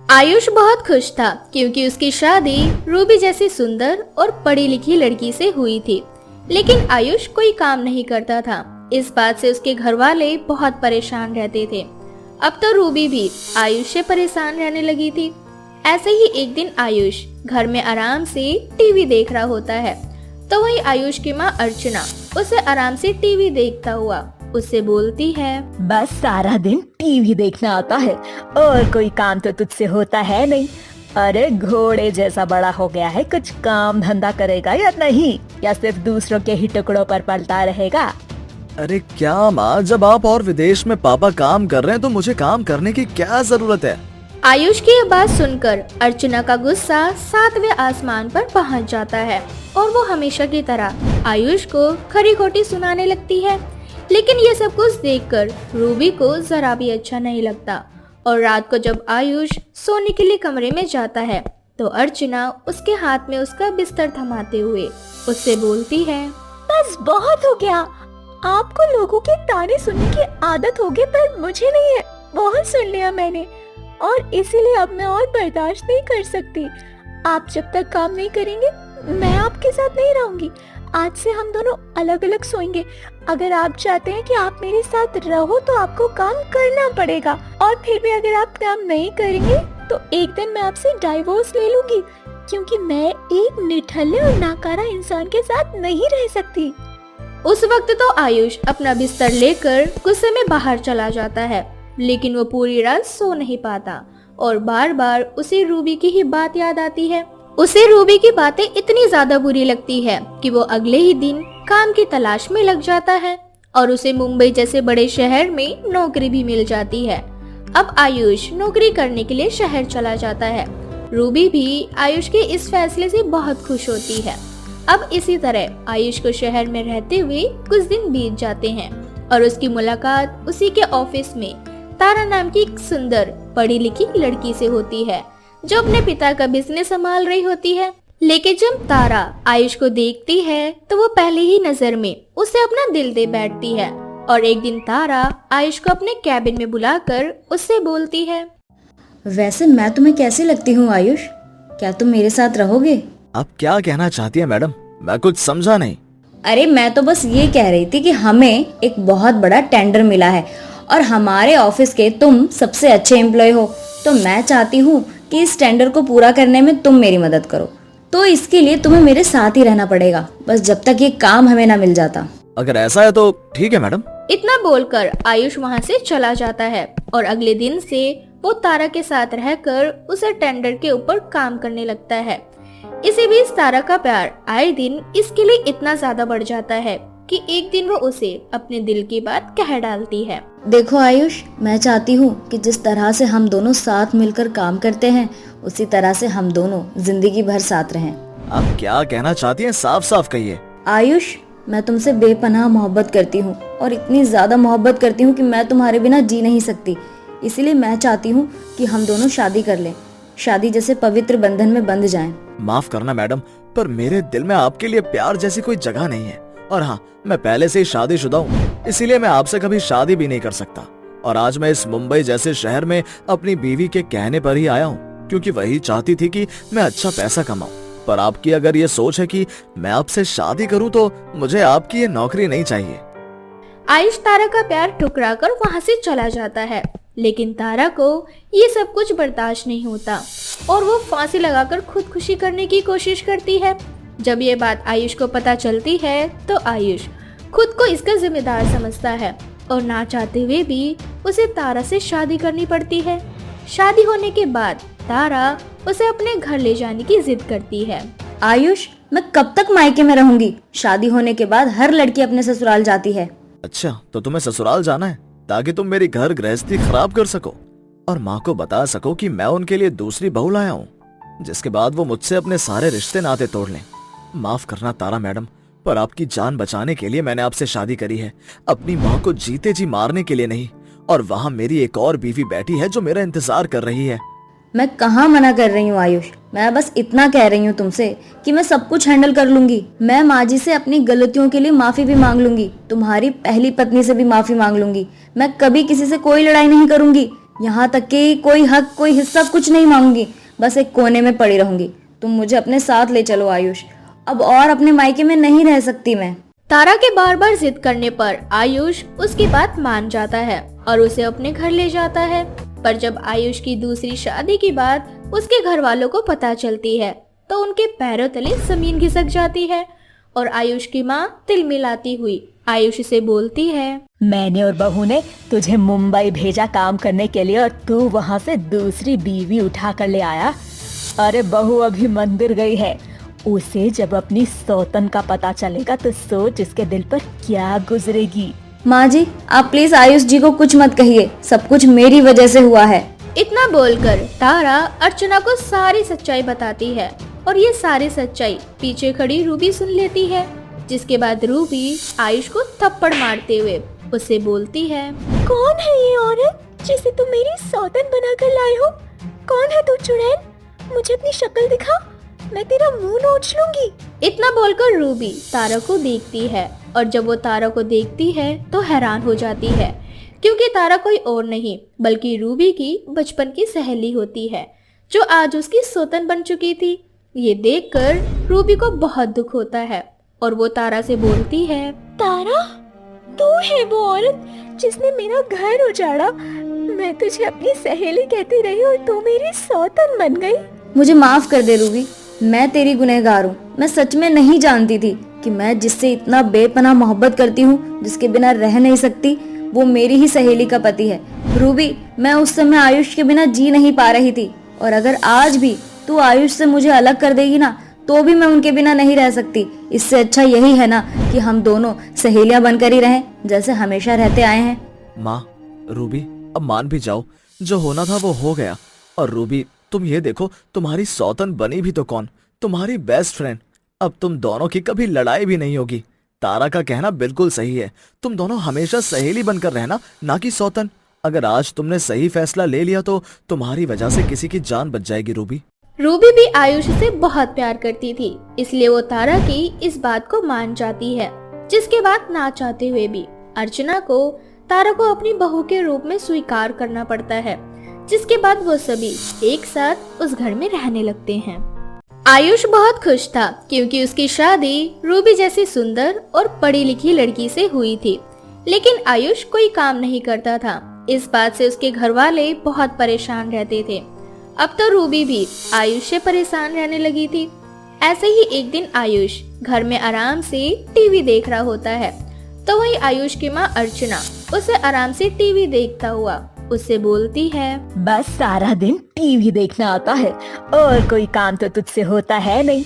आयुष बहुत खुश था क्योंकि उसकी शादी रूबी जैसी सुंदर और पढ़ी लिखी लड़की से हुई थी। लेकिन आयुष कोई काम नहीं करता था। इस बात से उसके घर वाले बहुत परेशान रहते थे। अब तो रूबी भी आयुष से परेशान रहने लगी थी। ऐसे ही एक दिन आयुष घर में आराम से टीवी देख रहा होता है, तो वही आयुष की माँ अर्चना उसे आराम से टीवी देखता हुआ उससे बोलती है, बस सारा दिन टीवी देखना आता है और कोई काम तो तुझसे होता है नहीं। अरे घोड़े जैसा बड़ा हो गया है, कुछ काम धंधा करेगा या नहीं, या सिर्फ दूसरों के ही टुकड़ों पर पलता रहेगा। अरे क्या माँ, जब आप और विदेश में पापा काम कर रहे हैं तो मुझे काम करने की क्या जरूरत है। आयुष की ये बात सुनकर अर्चना का गुस्सा सातवें आसमान पर पहुंच जाता है और वो हमेशा की तरह आयुष को खरी खोटी सुनाने लगती है। लेकिन ये सब कुछ देखकर रूबी को जरा भी अच्छा नहीं लगता और रात को जब आयुष सोने के लिए कमरे में जाता है तो अर्चना उसके हाथ में उसका बिस्तर थमाते हुए उससे बोलती है, बस बहुत हो गया, आपको लोगों के ताने सुनने की आदत होगी पर मुझे नहीं है। बहुत सुन लिया मैंने और इसीलिए अब मैं और बर्दाश्त नहीं कर सकती। आप जब तक काम नहीं करेंगे मैं आपके साथ नहीं रहूंगी। आज से हम दोनों अलग अलग सोएंगे। अगर आप चाहते हैं कि आप मेरे साथ रहो तो आपको काम करना पड़ेगा, और फिर भी अगर आप काम नहीं करेंगे तो एक दिन मैं आपसे डाइवोर्स ले लूंगी, क्योंकि मैं एक निठल्ले और नाकारा इंसान के साथ नहीं रह सकती। उस वक्त तो आयुष अपना बिस्तर लेकर गुस्से में बाहर चला जाता है, लेकिन वो पूरी रात सो नहीं पाता और बार बार उसे रूबी की ही बात याद आती है। उसे रूबी की बातें इतनी ज्यादा बुरी लगती है कि वो अगले ही दिन काम की तलाश में लग जाता है और उसे मुंबई जैसे बड़े शहर में नौकरी भी मिल जाती है। अब आयुष नौकरी करने के लिए शहर चला जाता है। रूबी भी आयुष के इस फैसले से बहुत खुश होती है। अब इसी तरह आयुष को शहर में रहते हुए कुछ दिन बीत जाते हैं और उसकी मुलाकात उसी के ऑफिस में तारा नाम की एक सुंदर पढ़ी लिखी लड़की से होती है, जो अपने पिता का बिजनेस संभाल रही होती है। लेकिन जब तारा आयुष को देखती है तो वो पहले ही नजर में उसे अपना दिल दे बैठती है और एक दिन तारा आयुष को अपने कैबिन में बुलाकर उससे बोलती है, वैसे मैं तुम्हें कैसी लगती हूँ आयुष? क्या तुम मेरे साथ रहोगे? आप क्या कहना चाहती है मैडम? मैं कुछ समझा नहीं। अरे मैं तो बस ये कह रही थी कि हमें एक बहुत बड़ा टेंडर मिला है और हमारे ऑफिस के तुम सबसे अच्छे एम्प्लॉय हो, तो मैं चाहती हूँ कि इस टेंडर को पूरा करने में तुम मेरी मदद करो। तो इसके लिए तुम्हें मेरे साथ ही रहना पड़ेगा, बस जब तक ये काम हमें ना मिल जाता। अगर ऐसा है तो ठीक है मैडम। इतना बोलकर आयुष वहाँ से चला जाता है और अगले दिन से वो तारा के साथ रहकर उसे टेंडर के ऊपर काम करने लगता है। इसी बीच तारा का प्यार आए दिन इसके लिए इतना ज्यादा बढ़ जाता है कि एक दिन वो उसे अपने दिल की बात कह डालती है। देखो आयुष, मैं चाहती हूँ कि जिस तरह से हम दोनों साथ मिलकर काम करते हैं उसी तरह से हम दोनों जिंदगी भर साथ रहें। आप क्या कहना चाहती हैं? साफ साफ कहिए। आयुष, मैं तुमसे बेपनाह मोहब्बत करती हूँ और इतनी ज्यादा मोहब्बत करती हूँ कि मैं तुम्हारे बिना जी नहीं सकती। इसीलिए मैं चाहती हूँ कि हम दोनों शादी कर लें, शादी जैसे पवित्र बंधन में बंध जाएं। माफ करना मैडम, पर मेरे दिल में आपके लिए प्यार जैसी कोई जगह नहीं है। और हाँ, मैं पहले से ही शादीशुदा हूँ, इसीलिए मैं आपसे कभी शादी भी नहीं कर सकता। और आज मैं इस मुंबई जैसे शहर में अपनी बीवी के कहने पर ही आया हूँ, क्योंकि वही चाहती थी कि मैं अच्छा पैसा कमाऊँ। पर आपकी अगर ये सोच है कि मैं आपसे शादी करूँ तो मुझे आपकी ये नौकरी नहीं चाहिए। आयुष तारा का प्यार ठुकरा कर वहाँ से चला जाता है, लेकिन तारा को ये सब कुछ बर्दाश्त नहीं होता और वो फांसी लगाकर खुदकुशी करने की कोशिश करती है। जब ये बात आयुष को पता चलती है तो आयुष खुद को इसका जिम्मेदार समझता है और ना चाहते हुए भी उसे तारा से शादी करनी पड़ती है। शादी होने के बाद तारा उसे अपने घर ले जाने की जिद करती है। आयुष, मैं कब तक मायके में रहूंगी? शादी होने के बाद हर लड़की अपने ससुराल जाती है। अच्छा, तो तुम्हें ससुराल जाना है ताकि तुम मेरी घर गृहस्थी खराब कर सको और माँ को बता सको कि मैं उनके लिए दूसरी बहू लाया हूँ, जिसके बाद वो मुझसे अपने सारे रिश्ते नाते तोड़ लें। माफ करना तारा मैडम, पर आपकी जान बचाने के लिए मैंने आपसे शादी करी है, अपनी माँ को जीते जी मारने के लिए नहीं। और वहाँ मेरी एक और बीवी बैठी है जो मेरा इंतजार कर रही है। मैं कहाँ मना कर रही हूँ आयुष, मैं बस इतना कह रही हूँ तुमसे कि मैं सब कुछ हैंडल कर लूंगी। मैं माँ जी से अपनी गलतियों के लिए माफी भी मांग लूंगी, तुम्हारी पहली पत्नी से भी माफी मांग लूंगी। मैं कभी किसी से कोई लड़ाई नहीं करूंगी, यहाँ तक कि कोई हक कोई हिस्सा कुछ नहीं मांगूंगी, बस एक कोने में पड़ी रहूंगी। तुम मुझे अपने साथ ले चलो आयुष, अब और अपने मायके में नहीं रह सकती मैं। तारा के बार बार जिद करने पर आयुष उसकी बात मान जाता है और उसे अपने घर ले जाता है। पर जब आयुष की दूसरी शादी की बात उसके घर वालों को पता चलती है तो उनके पैरों तले जमीन खिसक जाती है और आयुष की माँ तिलमिलाती हुई आयुष से बोलती है, मैंने और बहू ने तुझे मुंबई भेजा काम करने के लिए और तू वहाँ से दूसरी बीवी उठा कर ले आया। अरे बहू अभी मंदिर गई है, उसे जब अपनी सौतन का पता चलेगा तो सोच इसके दिल पर क्या गुजरेगी। माँ जी आप प्लीज आयुष जी को कुछ मत कहिए, सब कुछ मेरी वजह से हुआ है। इतना बोलकर तारा अर्चना को सारी सच्चाई बताती है और ये सारी सच्चाई पीछे खड़ी रूबी सुन लेती है। जिसके बाद रूबी आयुष को थप्पड़ मारते हुए उससे बोलती है, कौन है ये औरत जिसे तुम मेरी सौतन बनाकर लाए हो? कौन है तू चुड़ैल? मुझे अपनी शक्ल दिखा, मैं तेरा मुंह नोच लूंगी। इतना बोलकर रूबी तारा को देखती है और जब वो तारा को देखती है तो हैरान हो जाती है क्योंकि तारा कोई और नहीं बल्कि रूबी की बचपन की सहेली होती है जो आज उसकी सौतन बन चुकी थी। ये देखकर रूबी को बहुत दुख होता है और वो तारा से बोलती है, तारा तू है वो औरत जिसने मेरा घर उजाड़ा। मैं तुझे अपनी सहेली कहती रही और तू मेरी सौतन बन गई। मुझे माफ कर दे रूबी, मैं तेरी गुनहगार हूँ। मैं सच में नहीं जानती थी कि मैं जिससे इतना बेपनाह मोहब्बत करती हूँ, जिसके बिना रह नहीं सकती, वो मेरी ही सहेली का पति है। रूबी मैं उस समय आयुष के बिना जी नहीं पा रही थी और अगर आज भी तू आयुष से मुझे अलग कर देगी ना तो भी मैं उनके बिना नहीं रह सकती। इससे अच्छा यही है ना कि हम दोनों सहेलियां बनकर ही रहें जैसे हमेशा रहते आए हैं। माँ, रूबी अब मान भी जाओ, जो होना था वो हो गया। और रूबी तुम ये देखो, तुम्हारी सौतन बनी भी तो कौन, तुम्हारी बेस्ट फ्रेंड। अब तुम दोनों की कभी लड़ाई भी नहीं होगी। तारा का कहना बिल्कुल सही है, तुम दोनों हमेशा सहेली बनकर रहना, ना कि सौतन। अगर आज तुमने सही फैसला ले लिया तो तुम्हारी वजह से किसी की जान बच जाएगी रूबी। रूबी भी आयुष से बहुत प्यार करती थी इसलिए वो तारा की इस बात को मान जाती है। जिसके बाद ना चाहते हुए भी अर्चना को तारा को अपनी बहू के रूप में स्वीकार करना पड़ता है। जिसके बाद वो सभी एक साथ उस घर में रहने लगते हैं। आयुष बहुत खुश था क्योंकि उसकी शादी रूबी जैसी सुंदर और पढ़ी लिखी लड़की से हुई थी। लेकिन आयुष कोई काम नहीं करता था। इस बात से उसके घर वाले बहुत परेशान रहते थे। अब तो रूबी भी आयुष से परेशान रहने लगी थी। ऐसे ही एक दिन आयुष घर में आराम से टीवी देख रहा होता है तो वही आयुष की माँ अर्चना उसे आराम से टीवी देखता हुआ उससे बोलती है, बस सारा दिन टीवी देखना आता है और कोई काम तो तुझसे होता है नहीं।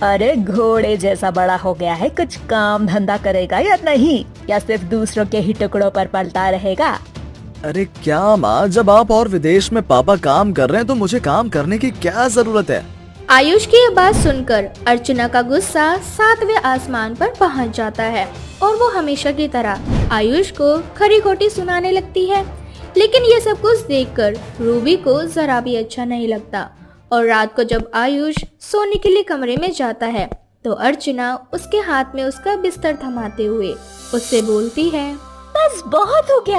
अरे घोड़े जैसा बड़ा हो गया है, कुछ काम धंधा करेगा या नहीं, या सिर्फ दूसरों के ही टुकड़ों पर पलता रहेगा। अरे क्या माँ, जब आप और विदेश में पापा काम कर रहे हैं तो मुझे काम करने की क्या जरूरत है। आयुष की यह बात सुनकर अर्चना का गुस्सा 7वें आसमान पर पहुंच जाता है और वो हमेशा की तरह आयुष को खरी खोटी सुनाने लगती है। लेकिन ये सब कुछ देखकर रूबी को जरा भी अच्छा नहीं लगता और रात को जब आयुष सोने के लिए कमरे में जाता है तो अर्चना उसके हाथ में उसका बिस्तर थमाते हुए उससे बोलती है, बस बहुत हो गया।